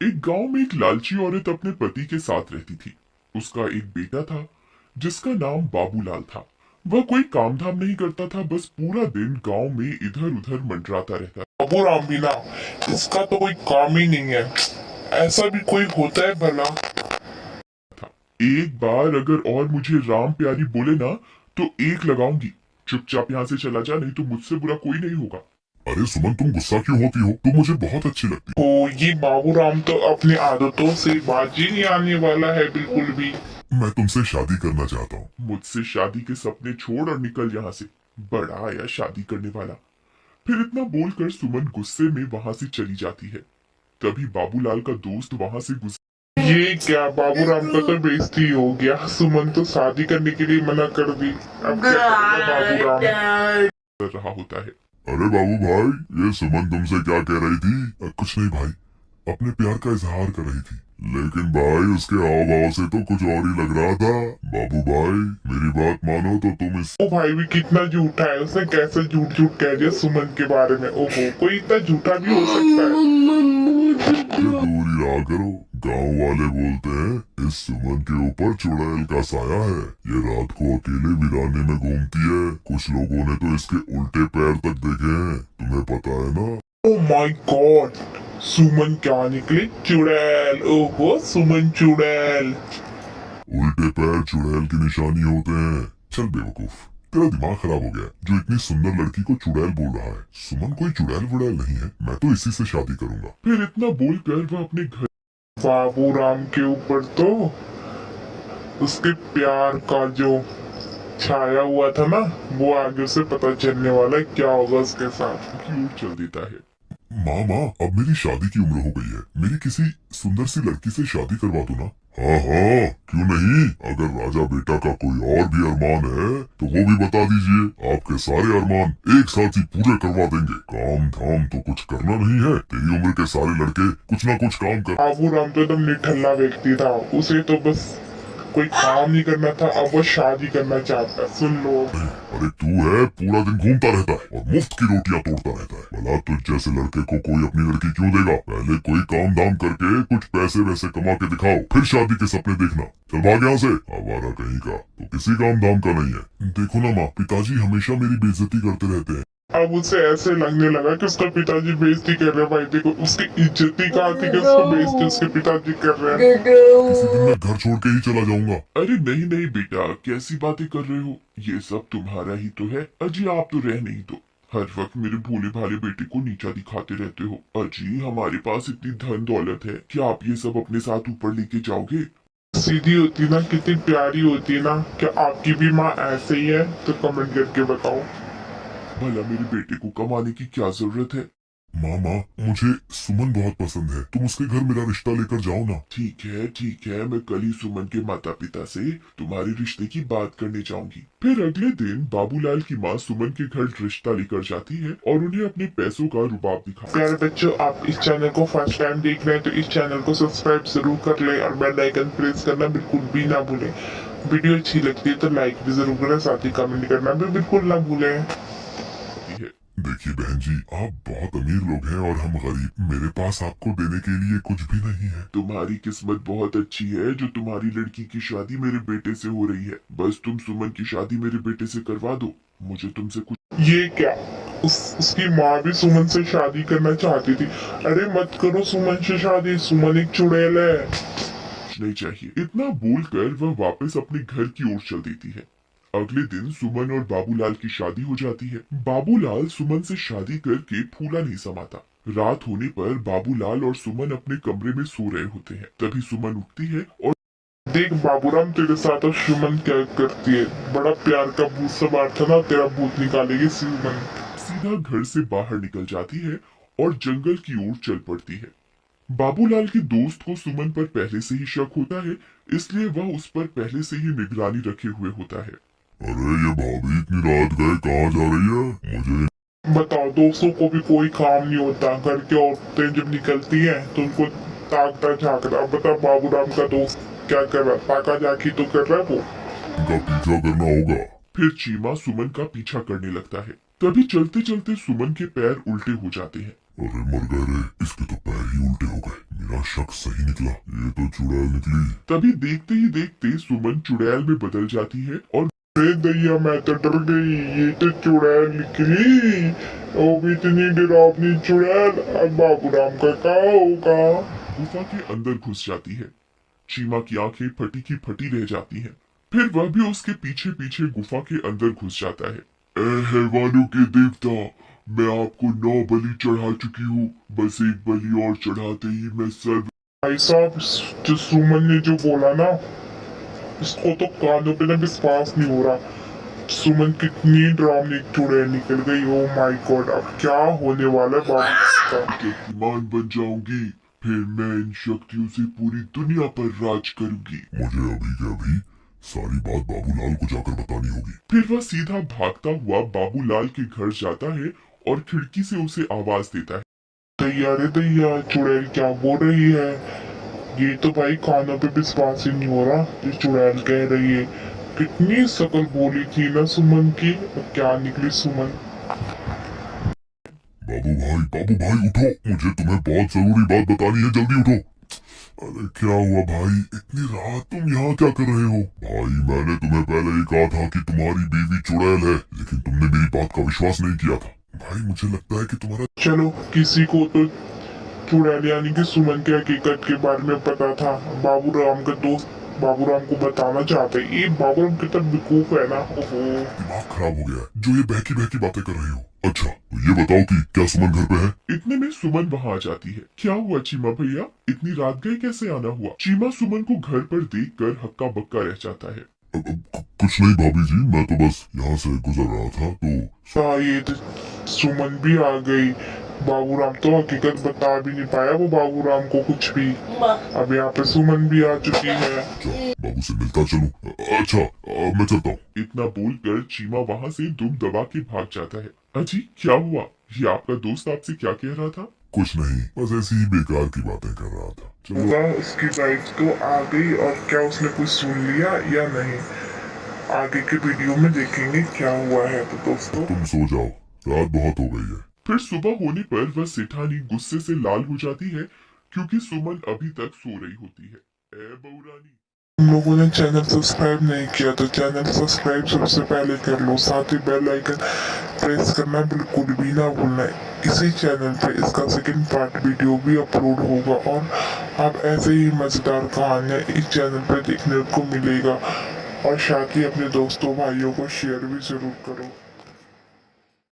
एक गांव में एक लालची औरत अपने पति के साथ रहती थी। उसका एक बेटा था जिसका नाम बाबूलाल था। वह कोई काम धाम नहीं करता था, बस पूरा दिन गांव में इधर उधर मंडराता रहता बाबू राम बिना इसका तो कोई काम ही नहीं है। ऐसा भी कोई होता है भला? था। एक बार अगर और मुझे राम प्यारी बोले ना तो एक लगाऊंगी। चुपचाप यहाँ से चला जा, नहीं तो मुझसे बुरा कोई नहीं होगा। अरे सुमन, तुम गुस्सा क्यों होती हो? तुम मुझे बहुत अच्छी लगती तो ये बाबू राम तो अपनी आदतों से बाजी नहीं आने वाला है बिल्कुल भी। हो। मैं तुमसे शादी करना चाहता हूँ। मुझसे शादी के सपने छोड़ और निकल यहाँ से। बड़ा आया शादी करने वाला। फिर इतना बोलकर सुमन गुस्से में वहां से चली जाती है। तभी बाबूलाल का दोस्त वहां से गुजर ये क्या, बाबू राम का तो बेइज्जती हो गया। सुमन तो शादी करने के लिए मना कर दी। अब क्या करेगा बाबू राम? रहा होता है। अरे बाबू भाई, ये सुमन तुमसे क्या कह रही थी? कुछ नहीं भाई, अपने प्यार का इजहार कर रही थी। लेकिन भाई उसके हाव भाव से तो कुछ और ही लग रहा था। बाबू भाई मेरी बात मानो तो तुम इस ओ भाई भी कितना झूठा है, उसने कैसे झूठ झूठ कह दिया सुमन के बारे में। ओहो, कोई इतना झूठा भी हो सकता है? से दूर ही रहा करो। गांव वाले बोलते हैं इस सुमन के ऊपर चुड़ैल का साया है। ये रात को अकेले वीराने में घूमती है। कुछ लोगों ने तो इसके उल्टे पैर तक देखे हैं, तुम्हें पता है ना? ओ माय गॉड, सुमन क्या निकली? चुड़ैल? ओहो, सुमन चुड़ैल। उल्टे पैर चुड़ैल की निशानी होते हैं। चल बेवकूफ, तेरा दिमाग खराब हो गया जो इतनी सुंदर लड़की को चुड़ैल बोल रहा है। सुमन कोई चुड़ैल वुड़ैल नहीं है, मैं तो इसी से शादी करूंगा। फिर इतना बोलकर वह अपने घर बाबू राम के ऊपर तो उसके प्यार का जो छाया हुआ था ना, वो आगे से पता चलने वाला है क्या होगा उसके साथ। की ओर चल देता है। माँ, अब मेरी शादी की उम्र हो गई है। मेरी किसी सुंदर सी लड़की से शादी करवा दो ना। हाँ हाँ, क्यों नहीं। अगर राजा बेटा का कोई और भी अरमान है तो वो भी बता दीजिए। आपके सारे अरमान एक साथ ही पूरे करवा देंगे। काम धाम तो कुछ करना नहीं है। तेरी उम्र के सारे लड़के कुछ ना कुछ काम कर। बाबू राम तो एकदम निठल्ला व्यक्ति था, उसे तो बस कोई काम नहीं करना था, अब वो शादी करना चाहता है। सुन लो, अरे तू है पूरा दिन घूमता रहता है और मुफ्त की रोटियां तोड़ता रहता है। भला तुझ जैसे लड़के को कोई अपनी लड़की क्यों देगा? पहले कोई काम धाम करके कुछ पैसे वैसे कमा के दिखाओ, फिर शादी के सपने देखना। चल भाग यहाँ से, आवारा कहीं का। तो किसी काम धाम का नहीं है। देखो ना माँ, पिताजी हमेशा मेरी बेइज्जती करते रहते हैं। अब उसे ऐसे लगने लगा कि उसका पिताजी बेइज्जती कर रहे हैं। भाई देखो, उसकी इज्जत ही कहाँ थी कि उसको बेइज्जती उसके पिताजी कर रहे हैं। किसी दिन मैं घर छोड़ के ही चला जाऊंगा। अरे नहीं नहीं बेटा, कैसी बातें कर रहे हो? ये सब तुम्हारा ही तो है। अजी आप तो रह नहीं दो। हर वक्त मेरे भोले भाले बेटे को नीचा दिखाते रहते हो। अजी हमारे पास इतनी धन दौलत है, क्या आप ये सब अपने साथ ऊपर लेके जाओगे? सीधी होती ना, कितनी प्यारी होती ना। क्या आपकी भी माँ ऐसे ही है? तो कमेंट करके बताओ। भला मेरे बेटे को कमाने की क्या जरूरत है? माँ, मुझे सुमन बहुत पसंद है। तुम उसके घर मेरा रिश्ता लेकर जाओ ना। ठीक है, मैं कल ही सुमन के माता पिता से तुम्हारे रिश्ते की बात करने जाऊंगी। फिर अगले दिन बाबूलाल की माँ सुमन के घर रिश्ता लेकर जाती है और उन्हें अपने पैसों का रुबाब दिखा। प्यारे बच्चों, आप इस चैनल को फर्स्ट टाइम देख रहे हैं तो इस चैनल को सब्सक्राइब जरूर कर लें और बेल आइकन प्रेस करना बिल्कुल भी ना भूलें। वीडियो अच्छी लगती है तो लाइक भी जरूर करें, साथ ही कमेंट करना भी बिल्कुल ना भूलें। है। देखिए बहन जी, आप बहुत अमीर लोग हैं और हम गरीब। मेरे पास आपको देने के लिए कुछ भी नहीं है। तुम्हारी किस्मत बहुत अच्छी है जो तुम्हारी लड़की की शादी मेरे बेटे से हो रही है। बस तुम सुमन की शादी मेरे बेटे से करवा दो। मुझे तुमसे कुछ ये क्या, उसकी माँ भी सुमन से शादी करना चाहती थी? अरे मत करो सुमन से शादी, सुमन एक चुड़ैल है। नहीं चाहिए। इतना बोलकर वह वापस अपने घर की ओर चल देती है। अगले दिन सुमन और बाबूलाल की शादी हो जाती है। बाबूलाल सुमन से शादी करके फूला नहीं समाता। रात होने पर बाबूलाल और सुमन अपने कमरे में सो रहे होते हैं। तभी सुमन उठती है और देख बाबूराम, तेरे साथ अब सुमन क्या करती है। बड़ा प्यार का भूत सवार था ना, तेरा भूत निकालेगी सुमन। सीधा घर से बाहर निकल जाती है और जंगल की ओर चल पड़ती है। बाबूलाल के दोस्त को सुमन पर पहले से ही शक होता है, इसलिए वह उस पर पहले से ही निगरानी रखे हुए होता है। अरे ये भाभी इतनी रात गए कहाँ जा रही है? मुझे बताओ, दोस्तों को भी कोई काम नहीं होता। घर की औरतें जब निकलती हैं तो उनको ताकता झांकता। अब बता, बाबूराम का दोस्त क्या कर रहा? ताका झांकी तो कर रहा है वो। इनका पीछा करना होगा। फिर चीमा सुमन का पीछा करने लगता है। तभी चलते चलते सुमन के पैर उल्टे हो जाते हैं। अरे मर गए रे, इसके तो पैर ही उल्टे हो गए। मेरा मेरा शक सही निकला, ये तो चुड़ैल निकली। तभी देखते ही देखते सुमन चुड़ैल में बदल जाती है और अरे दैया, मैं तो डर गई, ये तो चुड़ैल निकली। ओ भी इतनी डरावनी चुड़ैल, अब बाबूराम का क्या होगा? गुफा के अंदर घुस जाती है। चीमा की आंखें फटी की फटी रह जाती हैं। फिर वह भी उसके पीछे पीछे गुफा के अंदर घुस जाता है। ए हैवानों के देवता, मैं आपको 9 बलि चढ़ा चुकी हूँ, बस एक बलि और चढ़ाते ही मैं सर्व। भाई साहब, जो सुमन ने जो बोला ना, इसको तो कानों पे ना विश्वास नहीं हो रहा। सुमन कितनी डरावनी चुड़ैल निकल गई। ओ माय गॉड, अब क्या होने वाला है बाबू का? शक्तिमान बन जाऊंगी, फिर मैं इन शक्तियों से पूरी दुनिया पर राज करूंगी। मुझे अभी के अभी सारी बात बाबूलाल को जाकर बतानी होगी। फिर वह सीधा भागता हुआ बाबूलाल के घर जाता है और खिड़की से उसे आवाज देता है। दैया रे दैया, चुड़ैल क्या बोल रही है? ये तो भाई कानों पे विश्वास ही नहीं हो रहा। ये चुड़ैल कह रही है, कितनी शकल बोली थी ना सुमन की, अब क्या निकली सुमन। बाबू भाई उठो, मुझे तुम्हें बहुत जरूरी बात बतानी है, जल्दी उठो। अरे क्या हुआ भाई, इतनी रात तुम यहाँ क्या कर रहे हो? भाई मैंने तुम्हें पहले ही कहा था कि तुम्हारी बीवी चुड़ैल है, लेकिन तुमने मेरी बात का विश्वास नहीं किया था। भाई मुझे लगता है कि तुम्हारा चलो, किसी को तो चुड़ैल यानी कि सुमन के हकीकत के बारे में पता था। बाबूराम का दोस्त बाबूराम को बताना चाहते। ये बाबूराम कितना बेवकूफ है ना। ओहो, दिमाग खराब हो गया है जो ये बहकी बहकी बातें कर रही हो। अच्छा तो ये बताओ कि क्या सुमन घर पे है? इतने में सुमन वहां आ जाती है। क्या हुआ चीमा भैया, इतनी रात गए कैसे आना हुआ? चीमा सुमन को घर पर देखकर हक्का बक्का रह जाता है। कुछ नहीं भाभी जी, मैं तो बस यहाँ से गुजर रहा था तो। ये तो सुमन भी आ गई। बाबूराम तो हकीकत बता भी नहीं पाया वो बाबूराम को कुछ भी। अब यहाँ पे सुमन भी आ चुकी है। अच्छा बाबू से मिलता चलूं। अच्छा मैं चलता हूँ। इतना बोलकर चीमा वहां से दुम दबा के भाग जाता है। अजी क्या हुआ, ये आपका दोस्त आपसे क्या कह रहा था? कुछ नहीं, बस ऐसी ही बेकार की बातें कर रहा था। चलो वह उसकी वाइफ तो आ गई, और क्या उसने कुछ सुन लिया या नहीं, आगे के वीडियो में देखेंगे क्या हुआ है। तो दोस्तों, तुम सो जाओ, रात बहुत हो गई है। फिर सुबह होने पर वह सेठानी गुस्से से लाल हो जाती है क्योंकि सुमन अभी तक सो रही होती है। ए बहूरानी, तुम लोगों ने चैनल सब्सक्राइब नहीं किया तो चैनल सब्सक्राइब सबसे पहले कर लो, साथ ही बेल आइकन प्रेस करना बिल्कुल भी ना भूलना। इसी चैनल पे इसका सेकंड पार्ट वीडियो भी अपलोड होगा, और आप ऐसे ही मजेदार कहानियाँ इस चैनल पे देखने को मिलेगा। और साथ ही अपने दोस्तों भाइयों को शेयर भी जरूर करो।